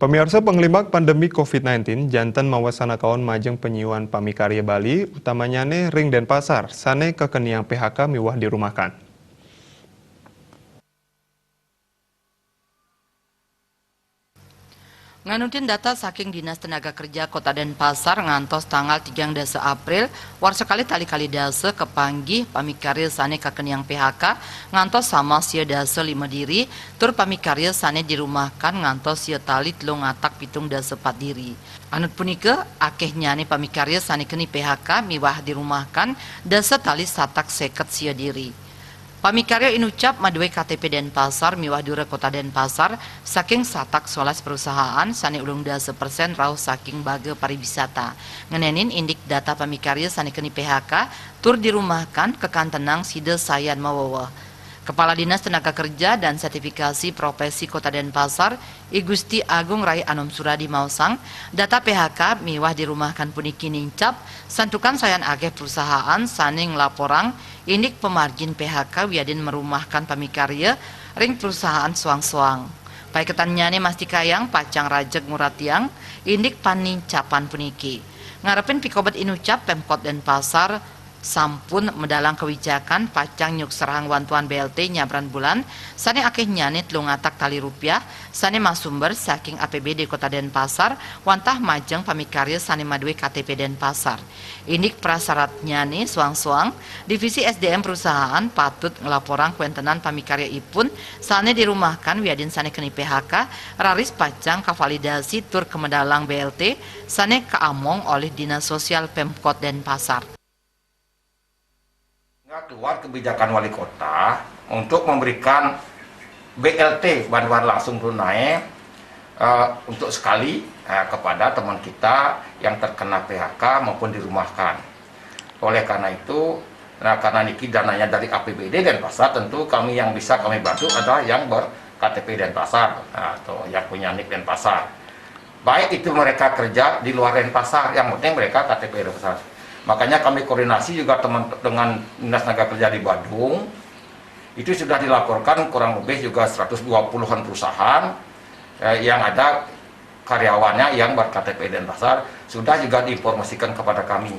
Pemirsa penglimak pandemi COVID-19, jantan mawasana kaon majeng penyuan pamikarya Bali, utamanya ring Denpasar, sane kekeniang PHK miwah dirumahkan. Nganutin data saking Dinas Tenaga Kerja Kota Denpasar ngantos tanggal 3 April, war sekali tali-kali dase kepanggih pamikarya sane kakeniang PHK ngantos sama sia dase 5 diri, tur pamikarya sane dirumahkan ngantos sia tali telung ngatak pitung dase 4 diri. Anut punika akeh nyane pamikarya sane keni PHK miwah dirumahkan dase tali satak seket sia diri. Pamikarya inucap maduwe KTP Denpasar miwah dura Kota Denpasar saking satak 11 perusahaan sane ulung 10% rauh saking baga pariwisata. Ngenenin indik data pamikarya sane keni PHK tur dirumahkan ke kantenang side sayan mawawa. Kepala Dinas Tenaga Kerja dan Sertifikasi Profesi Kota Denpasar, I Gusti Agung Rai Anom Suradi Mausang, data PHK miwah dirumahkan puniki nincap, santukan sayan ageh perusahaan saning laporang, indik pemargin PHK wiadin merumahkan pamikarya ring perusahaan suang-suang. Paiketannyane Masti Kayang, Pacang Rajek Muratiang, indik panincapan puniki. Ngarepin pikobat inucap Pemkot Denpasar, sampun medalang kebijakan pacang nyuk serang bantuan BLT nyabran bulan sane akeh nyane telungatak tali rupiah sane masumber saking APBD Kota Denpasar wantah majeng pamikarya sane maduwe KTP Denpasar. Indik prasyarat nyane suang-suang divisi SDM perusahaan patut ngelaporan kuentenan pamikarya ipun sane dirumahkan wiadin sane keni PHK raris pacang kavalidasi tur kemedalang BLT sane keamong oleh Dinas Sosial Pemkot Denpasar. Keluar kebijakan wali kota untuk memberikan BLT bantuan langsung tunai untuk sekali kepada teman kita yang terkena PHK maupun dirumahkan. Oleh karena itu, karena niki dananya dari APBD Denpasar, tentu kami yang bisa kami bantu adalah yang ber-KTP Denpasar atau yang punya NIK Denpasar. Baik itu mereka kerja di luar Denpasar, yang penting mereka KTP Denpasar. Makanya kami koordinasi juga dengan Dinas Tenaga Kerja di Badung. Itu sudah dilaporkan kurang lebih juga 120-an perusahaan yang ada karyawannya yang ber-KTP Denpasar sudah juga diinformasikan kepada kami.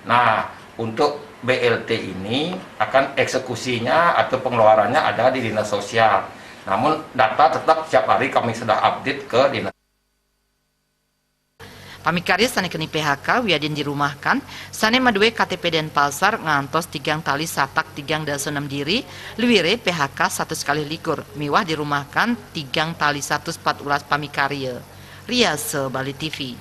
Nah, untuk BLT ini akan eksekusinya atau pengeluarannya ada di Dinas Sosial. Namun data tetap setiap hari kami sudah update ke Dinas. Pamikarya sane keni PHK wiadin dirumahkan sane maduwe KTP Denpasar ngantos 3 tali satak 3 6 diri luwire PHK 1 sekali likur miwah dirumahkan 3 tali 114 pamikarya. Riase Bali TV.